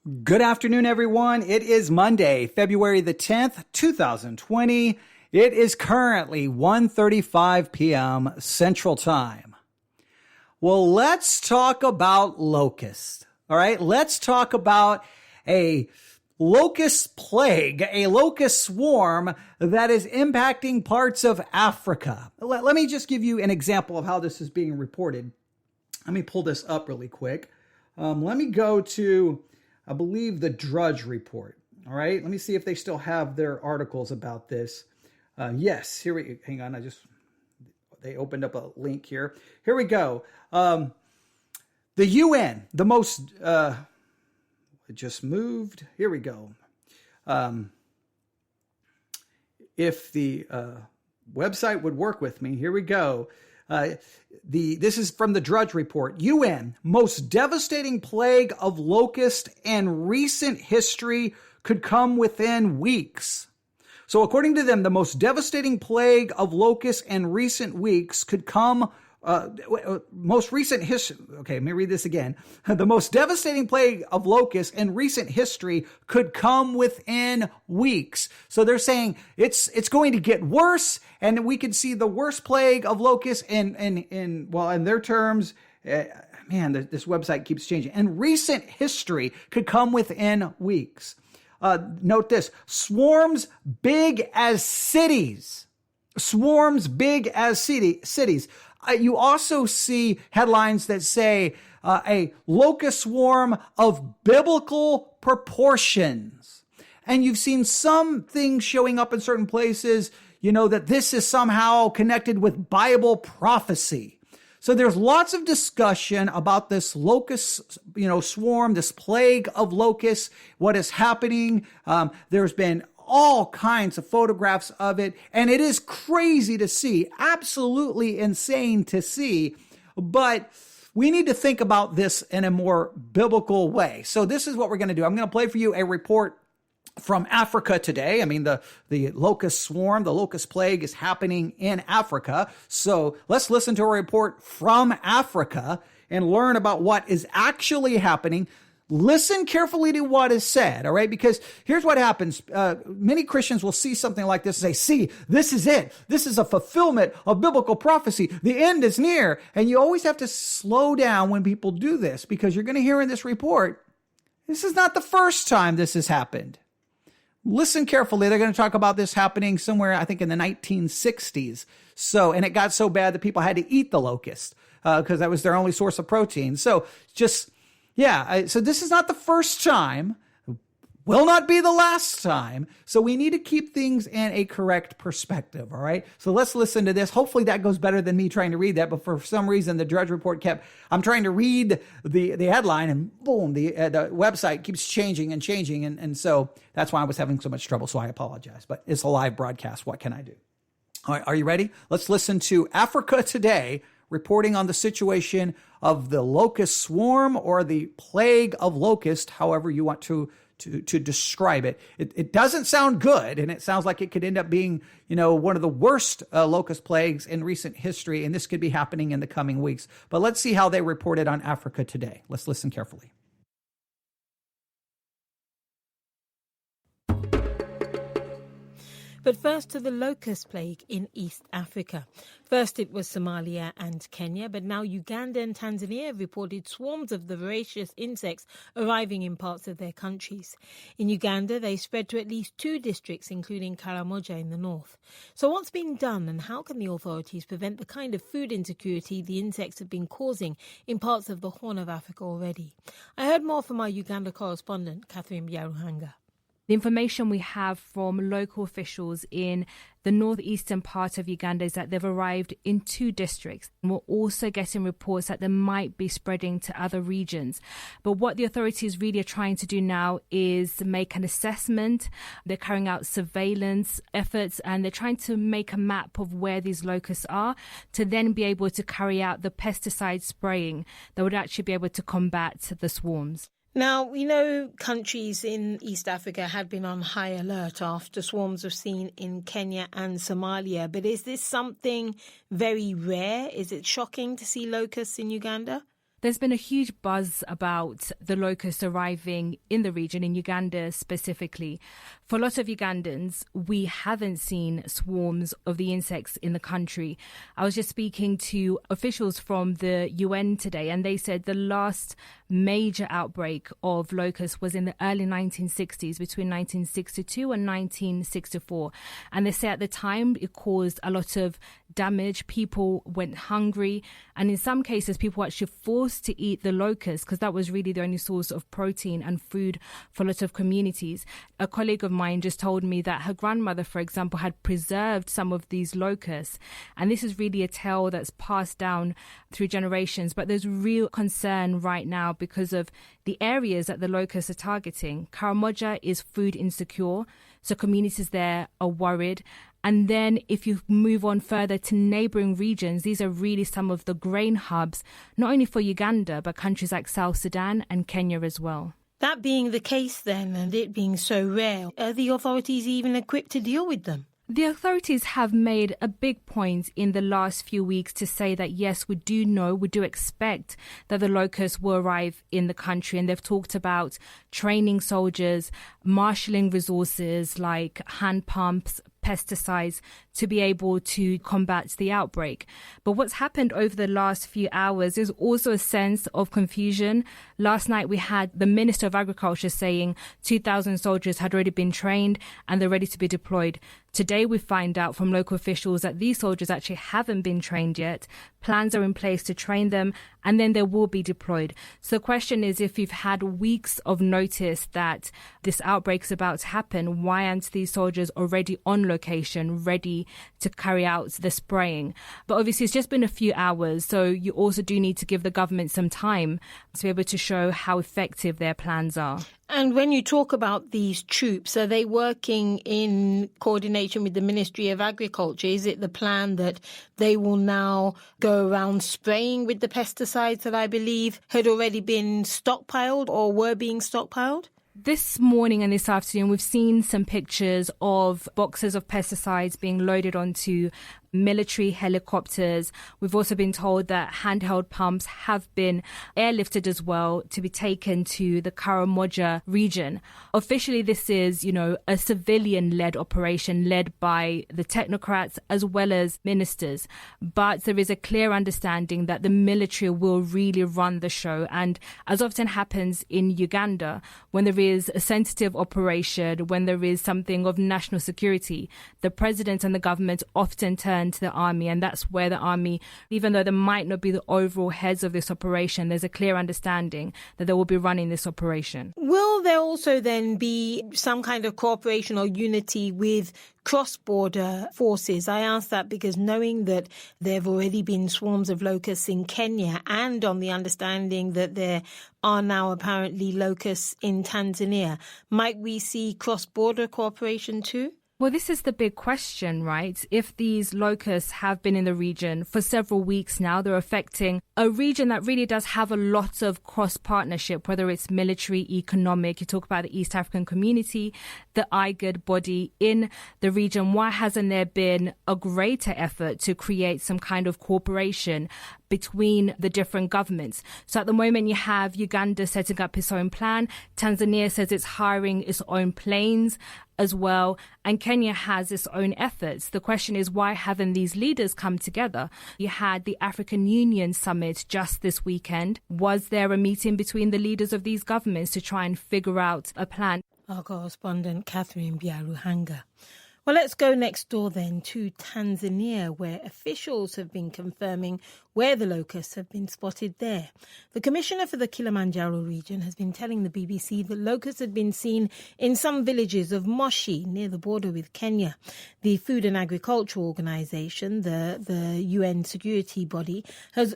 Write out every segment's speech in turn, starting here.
Good afternoon, everyone. It is Monday, February the 10th, 2020. It is currently 1:35 p.m. Central Time. Well, let's talk about locusts. All right, let's talk about a locust plague, a locust swarm that is impacting parts of Africa. Let me just give you an example of how this is being reported. Let me pull this up really quick. Let me go to, I believe, the Drudge Report. All right, let me see if they still have their articles about this. Yes, hang on, they opened up a link here. Here we go. The UN, the most, it just moved. Here we go. If the website would work with me, here we go. This is from the Drudge Report. UN, most devastating plague of locust in recent history could come within weeks. So according to them, the most devastating plague of locusts in recent weeks could come most recent history. Okay, let me read this again. The most devastating plague of locusts in recent history could come within weeks. So they're saying it's going to get worse, and we could see the worst plague of locusts in their terms. Man, this website keeps changing. And recent history could come within weeks. Note this: swarms big as cities. Swarms big as cities. You also see headlines that say a locust swarm of biblical proportions. And you've seen some things showing up in certain places, that this is somehow connected with Bible prophecy. So there's lots of discussion about this locust, swarm, this plague of locusts, what is happening. There's been all kinds of photographs of it, and it is crazy to see, absolutely insane to see, but we need to think about this in a more biblical way. So this is what we're going to do. I'm going to play for you a report from Africa today. I mean, the locust swarm, the locust plague is happening in Africa. So let's listen to a report from Africa and learn about what is actually happening. Listen carefully to what is said, all right? Because here's what happens. Many Christians will see something like this and say, see, this is it. This is a fulfillment of biblical prophecy. The end is near. And you always have to slow down when people do this, because you're going to hear in this report, this is not the first time this has happened. Listen carefully. They're going to talk about this happening somewhere, I think, in the 1960s. And it got so bad that people had to eat the locust because that was their only source of protein. So so this is not the first time, will not be the last time. So we need to keep things in a correct perspective, all right? So let's listen to this. Hopefully that goes better than me trying to read that, but for some reason the Drudge Report I'm trying to read the headline, and boom, the website keeps changing, and so that's why I was having so much trouble, so I apologize. But it's a live broadcast. What can I do? All right, are you ready? Let's listen to Africa Today, reporting on the situation of the locust swarm, or the plague of locust, however you want to describe it. It doesn't sound good, and it sounds like it could end up being, one of the worst locust plagues in recent history, and this could be happening in the coming weeks. But let's see how they reported on Africa Today. Let's listen carefully. But first to the locust plague in East Africa. First it was Somalia and Kenya, but now Uganda and Tanzania have reported swarms of the voracious insects arriving in parts of their countries. In Uganda, they spread to at least 2 districts, including Karamoja in the north. So what's being done, and how can the authorities prevent the kind of food insecurity the insects have been causing in parts of the Horn of Africa already? I heard more from our Uganda correspondent, Catherine Byaruhanga. The information we have from local officials in the northeastern part of Uganda is that they've arrived in 2 districts. We're also getting reports that they might be spreading to other regions. But what the authorities really are trying to do now is make an assessment. They're carrying out surveillance efforts, and they're trying to make a map of where these locusts are to then be able to carry out the pesticide spraying that would actually be able to combat the swarms. Now, we know countries in East Africa have been on high alert after swarms were seen in Kenya and Somalia. But is this something very rare? Is it shocking to see locusts in Uganda? There's been a huge buzz about the locusts arriving in the region, in Uganda specifically. For a lot of Ugandans, we haven't seen swarms of the insects in the country. I was just speaking to officials from the UN today, and they said the last major outbreak of locusts was in the early 1960s, between 1962 and 1964. And they say at the time it caused a lot of damage. People went hungry, and in some cases people were actually forced to eat the locusts because that was really the only source of protein and food for a lot of communities. A colleague of mine just told me that her grandmother, for example, had preserved some of these locusts, and this is really a tale that's passed down through generations. But there's real concern right now because of the areas that the locusts are targeting. Karamoja is food insecure, so communities there are worried. And then if you move on further to neighbouring regions, these are really some of the grain hubs, not only for Uganda, but countries like South Sudan and Kenya as well. That being the case then, and it being so rare, are the authorities even equipped to deal with them? The authorities have made a big point in the last few weeks to say that, yes, we do expect that the locusts will arrive in the country. And they've talked about training soldiers, marshalling resources like hand pumps, pesticides to be able to combat the outbreak. But what's happened over the last few hours is also a sense of confusion. Last night we had the Minister of Agriculture saying 2,000 soldiers had already been trained and they're ready to be deployed. Today we find out from local officials that these soldiers actually haven't been trained yet. Plans are in place to train them and then they will be deployed. So the question is, if you've had weeks of notice that this outbreak is about to happen, why aren't these soldiers already on location, ready to carry out the spraying? But obviously it's just been a few hours, so you also do need to give the government some time to be able to show how effective their plans are. And when you talk about these troops, are they working in coordination with the Ministry of Agriculture? Is it the plan that they will now go around spraying with the pesticides that I believe had already been stockpiled or were being stockpiled? This morning and this afternoon, we've seen some pictures of boxes of pesticides being loaded onto military helicopters. We've also been told that handheld pumps have been airlifted as well to be taken to the Karamoja region. Officially, this is, a civilian-led operation led by the technocrats as well as ministers. But there is a clear understanding that the military will really run the show. And as often happens in Uganda, when there is a sensitive operation, when there is something of national security, the president and the government often turn to the army, and that's where the army, even though they might not be the overall heads of this operation, there's a clear understanding that they will be running this operation. Will there also then be some kind of cooperation or unity with cross-border forces? I ask that because knowing that there have already been swarms of locusts in Kenya and on the understanding that there are now apparently locusts in Tanzania, might we see cross-border cooperation too? Well, this is the big question, right? If these locusts have been in the region for several weeks now, they're affecting a region that really does have a lot of cross-partnership, whether it's military, economic. You talk about the East African Community, the IGAD body in the region. Why hasn't there been a greater effort to create some kind of cooperation between the different governments? So at the moment, you have Uganda setting up its own plan. Tanzania says it's hiring its own planes as well. And Kenya has its own efforts. The question is, why haven't these leaders come together? You had the African Union summit just this weekend. Was there a meeting between the leaders of these governments to try and figure out a plan? Our correspondent, Catherine Biaruhanga. Well, let's go next door then to Tanzania, where officials have been confirming where the locusts have been spotted there. The Commissioner for the Kilimanjaro region has been telling the BBC that locusts had been seen in some villages of Moshi near the border with Kenya. The Food and Agriculture Organization, the UN security body,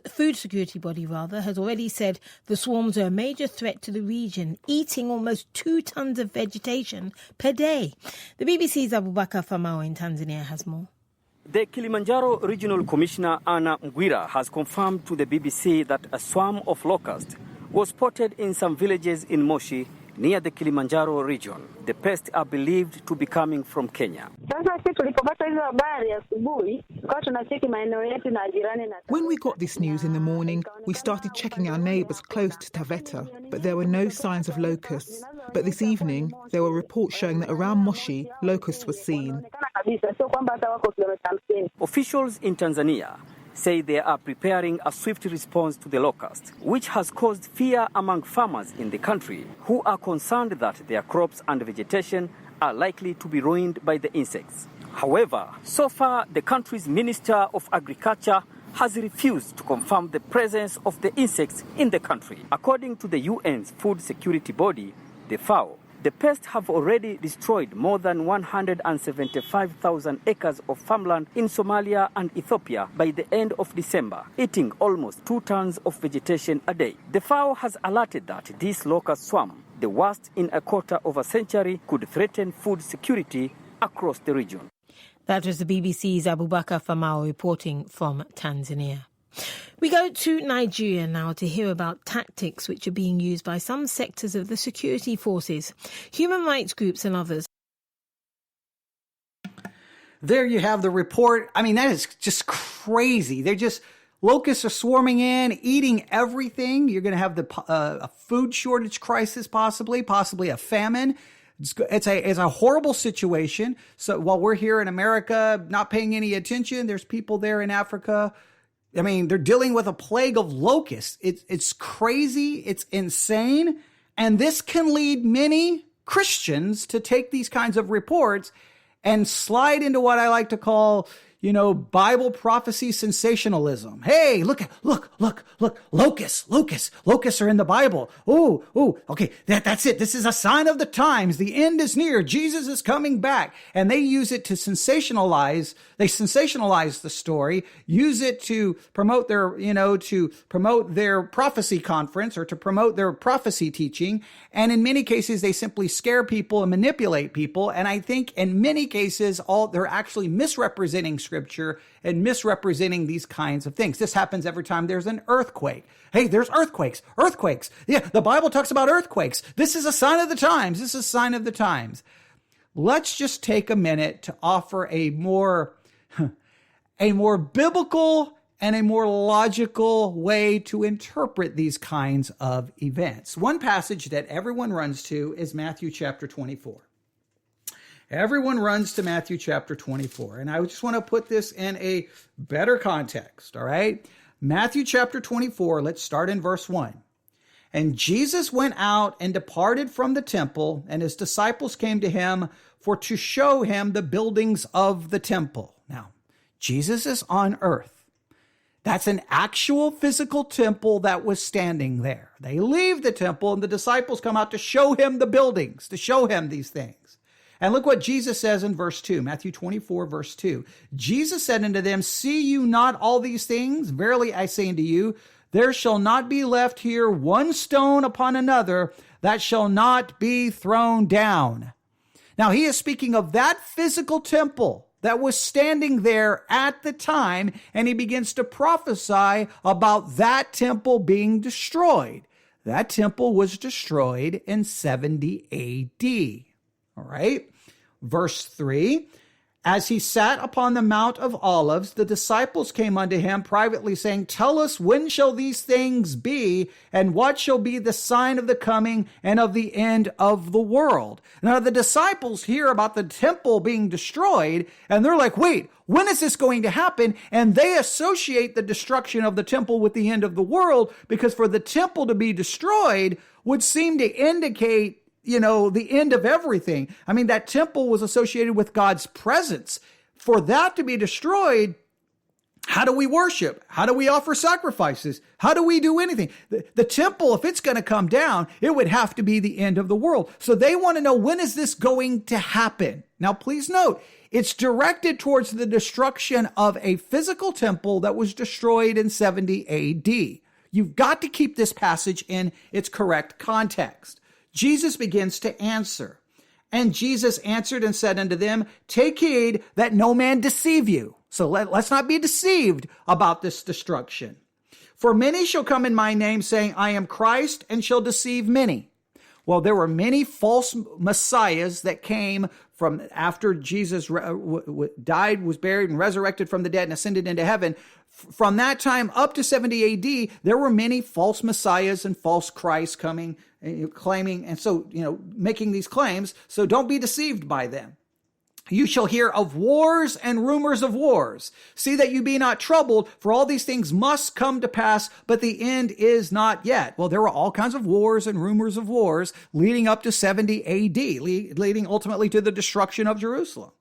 food security body has already said the swarms are a major threat to the region, eating almost 2 tons of vegetation per day. The BBC's Abubakar Famao in Tanzania has more. The Kilimanjaro Regional Commissioner Anna Mgwira has confirmed to the BBC that a swarm of locusts was spotted in some villages in Moshi near the Kilimanjaro region. The pests are believed to be coming from Kenya. When we got this news in the morning, we started checking our neighbours close to Taveta, but there were no signs of locusts. But this evening, there were reports showing that around Moshi, locusts were seen. Officials in Tanzania say they are preparing a swift response to the locust, which has caused fear among farmers in the country who are concerned that their crops and vegetation are likely to be ruined by the insects. However, so far the country's Minister of Agriculture has refused to confirm the presence of the insects in the country. According to the UN's food security body, the FAO, the pests have already destroyed more than 175,000 acres of farmland in Somalia and Ethiopia by the end of December, eating almost 2 tons of vegetation a day. The FAO has alerted that this locust swarm, the worst in a quarter of a century, could threaten food security across the region. That was the BBC's Abubakar Famau reporting from Tanzania. We go to Nigeria now to hear about tactics which are being used by some sectors of the security forces, human rights groups and others. There you have the report. I mean, that is just crazy. Locusts are swarming in, eating everything. You're going to have a food shortage crisis, possibly a famine. It's a horrible situation. So while we're here in America not paying any attention, there's people there in Africa. I mean, they're dealing with a plague of locusts. It's crazy. It's insane. And this can lead many Christians to take these kinds of reports and slide into what I like to call, Bible prophecy sensationalism. Hey, look, locusts are in the Bible. Okay, that's it. This is a sign of the times. The end is near. Jesus is coming back. And they use it to sensationalize the story, use it to promote their prophecy conference or to promote their prophecy teaching. And in many cases, they simply scare people and manipulate people. And I think in many cases, they're actually misrepresenting Scripture and misrepresenting these kinds of things. This happens every time there's an earthquake. Hey, there's earthquakes. Yeah, the Bible talks about earthquakes. This is a sign of the times. Let's just take a minute to offer a more biblical and a more logical way to interpret these kinds of events. One passage that everyone runs to is Matthew chapter 24. Everyone runs to Matthew chapter 24. And I just want to put this in a better context, all right? Matthew chapter 24, let's start in verse 1. And Jesus went out and departed from the temple, and his disciples came to him for to show him the buildings of the temple. Now, Jesus is on earth. That's an actual physical temple that was standing there. They leave the temple, and the disciples come out to show him the buildings, to show him these things. And look what Jesus says in verse 2, Matthew 24, verse 2. Jesus said unto them, See you not all these things? Verily I say unto you, there shall not be left here one stone upon another that shall not be thrown down. Now he is speaking of that physical temple that was standing there at the time, and he begins to prophesy about that temple being destroyed. That temple was destroyed in 70 A.D. All right. Verse 3, as he sat upon the Mount of Olives, the disciples came unto him privately, saying, Tell us, when shall these things be, and what shall be the sign of the coming and of the end of the world? Now the disciples hear about the temple being destroyed, and they're like, wait, when is this going to happen? And they associate the destruction of the temple with the end of the world, because for the temple to be destroyed would seem to indicate the end of everything. I mean, that temple was associated with God's presence. For that to be destroyed, how do we worship? How do we offer sacrifices? How do we do anything? The temple, if it's going to come down, it would have to be the end of the world. So they want to know, when is this going to happen? Now, please note, it's directed towards the destruction of a physical temple that was destroyed in 70 A.D. You've got to keep this passage in its correct context. Jesus begins to answer. And Jesus answered and said unto them, Take heed that no man deceive you. So let's not be deceived about this destruction. For many shall come in my name, saying, I am Christ, and shall deceive many. Well, there were many false messiahs that came from after Jesus died, was buried, and resurrected from the dead and ascended into heaven. From that time up to 70 AD, there were many false messiahs and false Christs coming, claiming, and so, making these claims. So don't be deceived by them. You shall hear of wars and rumors of wars. See that you be not troubled, for all these things must come to pass, but the end is not yet. Well, there were all kinds of wars and rumors of wars leading up to 70 AD, leading ultimately to the destruction of Jerusalem.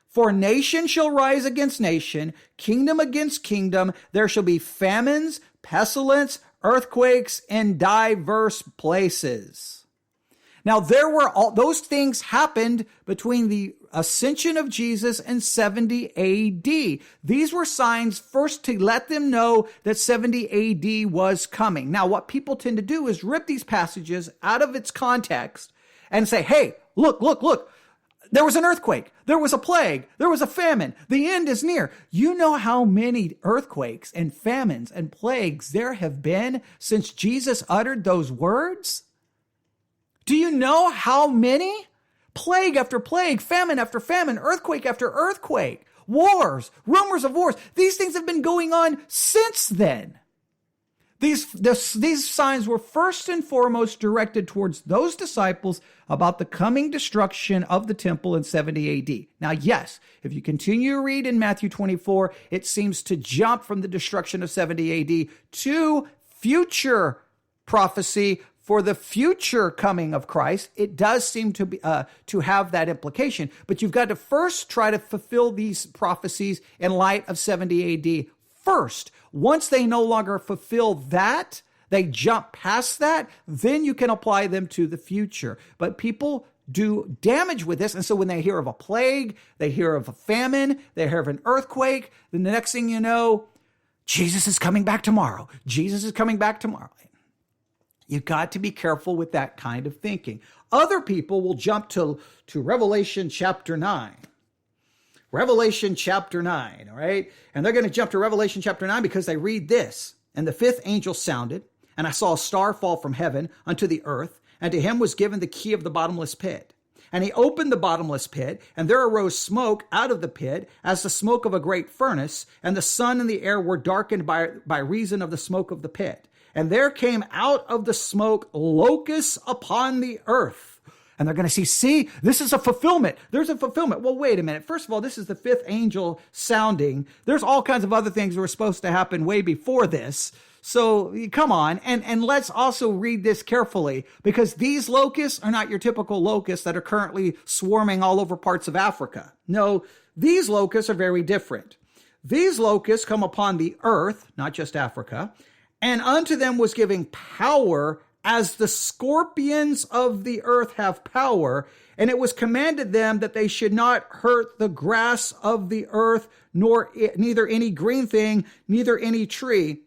For nation shall rise against nation, kingdom against kingdom. There shall be famines, pestilence, earthquakes in diverse places. Now, those things happened between the ascension of Jesus and 70 AD. These were signs first to let them know that 70 AD was coming. Now, what people tend to do is rip these passages out of its context and say, hey, look. There was an earthquake. There was a plague. There was a famine. The end is near. You know how many earthquakes and famines and plagues there have been since Jesus uttered those words? Do you know how many? Plague after plague, famine after famine, earthquake after earthquake, wars, rumors of wars. These things have been going on since then. These signs were first and foremost directed towards those disciples about the coming destruction of the temple in 70 AD. Now, yes, if you continue to read in Matthew 24, it seems to jump from the destruction of 70 AD to future prophecy for the future coming of Christ. It does seem to be to have that implication, but you've got to first try to fulfill these prophecies in light of 70 AD first. Once they no longer fulfill that, they jump past that, then you can apply them to the future. But people do damage with this, and so when they hear of a plague, they hear of a famine, they hear of an earthquake, then the next thing you know, Jesus is coming back tomorrow. Jesus is coming back tomorrow. You've got to be careful with that kind of thinking. Other people will jump to Revelation chapter 9. Revelation chapter 9, all right? And they're going to jump to Revelation chapter 9 because they read this. And the fifth angel sounded, and I saw a star fall from heaven unto the earth, and to him was given the key of the bottomless pit. And he opened the bottomless pit, and there arose smoke out of the pit, as the smoke of a great furnace, and the sun and the air were darkened by reason of the smoke of the pit. And there came out of the smoke locusts upon the earth. And they're going to see, this is a fulfillment. There's a fulfillment. Well, wait a minute. First of all, this is the fifth angel sounding. There's all kinds of other things that were supposed to happen way before this. So come on. And let's also read this carefully, because these locusts are not your typical locusts that are currently swarming all over parts of Africa. No, these locusts are very different. These locusts come upon the earth, not just Africa, and unto them was given power as the scorpions of the earth have power. And it was commanded them that they should not hurt the grass of the earth, neither any green thing, neither any tree,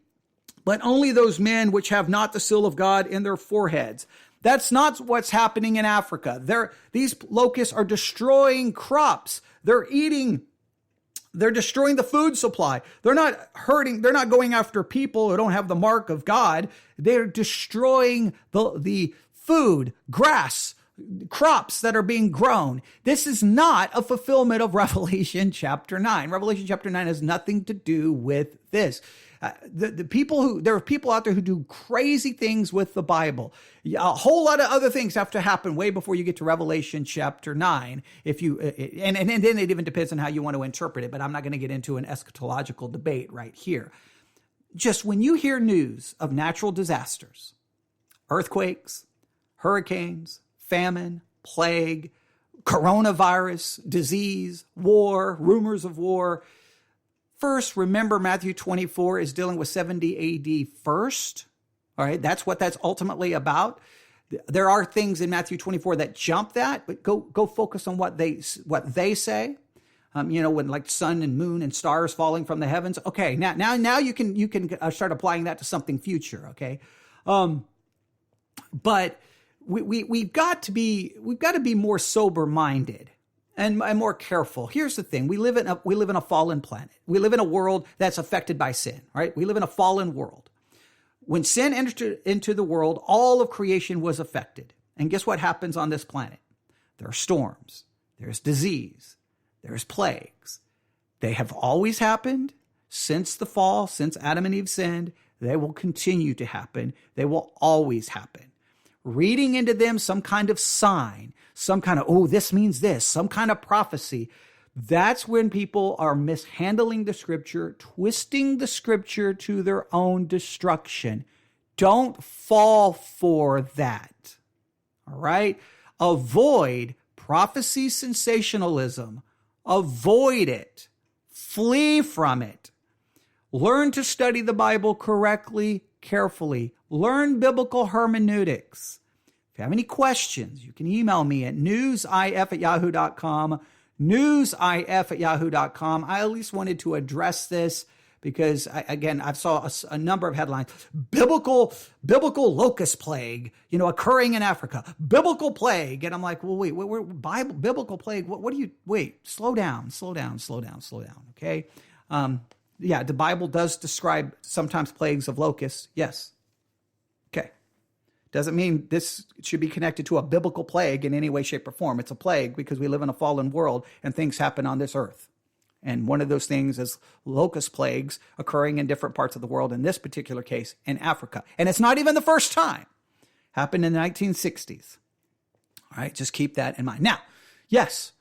but only those men which have not the seal of God in their foreheads. That's not what's happening in Africa. These locusts are destroying crops. They're destroying the food supply. They're not going after people who don't have the mark of God. They're destroying the food, grass, crops that are being grown. This is not a fulfillment of Revelation chapter 9. Revelation chapter 9 has nothing to do with this. There are people out there who do crazy things with the Bible. A whole lot of other things have to happen way before you get to Revelation chapter 9. And then it even depends on how you want to interpret it, but I'm not going to get into an eschatological debate right here. Just when you hear news of natural disasters, earthquakes, hurricanes, famine, plague, coronavirus, disease, war, rumors of war, first, remember Matthew 24 is dealing with 70 AD first. All right, that's what that's ultimately about. There are things in Matthew 24 that jump that, but go focus on what they say. When like sun and moon and stars falling from the heavens. Okay, now you can start applying that to something future. Okay, but we've got to be more sober minded and more careful. Here's the thing: we live in a fallen planet. We live in a world that's affected by sin. Right? We live in a fallen world. When sin entered into the world, all of creation was affected. And guess what happens on this planet? There are storms, there's disease, there's plagues. They have always happened since the fall, since Adam and Eve sinned. They will continue to happen. They will always happen. Reading into them some kind of sign, some kind of, oh, this means this, some kind of prophecy, that's when people are mishandling the scripture, twisting the scripture to their own destruction. Don't fall for that. All right? Avoid prophecy sensationalism. Avoid it. Flee from it. Learn to study the Bible correctly, carefully. Learn biblical hermeneutics. If you have any questions, you can email me at newsif@yahoo.com. newsif@yahoo.com. I at least wanted to address this because, I saw a number of headlines. Biblical locust plague, occurring in Africa. Biblical plague. And I'm like, well, wait, biblical plague? What do you, wait, slow down. Okay. The Bible does describe sometimes plagues of locusts. Yes. Okay. Doesn't mean this should be connected to a biblical plague in any way, shape, or form. It's a plague because we live in a fallen world and things happen on this earth. And one of those things is locust plagues occurring in different parts of the world, in this particular case, in Africa. And it's not even the first time. Happened in the 1960s. All right, just keep that in mind. Now, yes,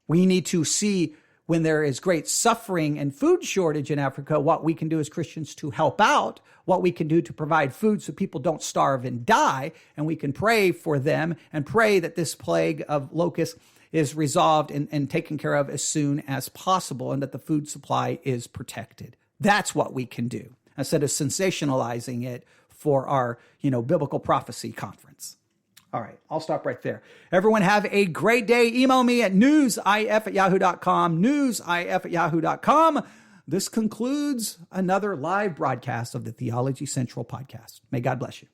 we need to see when there is great suffering and food shortage in Africa, what we can do as Christians to help out, what we can do to provide food so people don't starve and die, and we can pray for them and pray that this plague of locusts is resolved and taken care of as soon as possible, and that the food supply is protected. That's what we can do, instead of sensationalizing it for our, biblical prophecy conference. All right, I'll stop right there. Everyone have a great day. Email me at newsif@yahoo.com, newsif@yahoo.com. This concludes another live broadcast of the Theology Central podcast. May God bless you.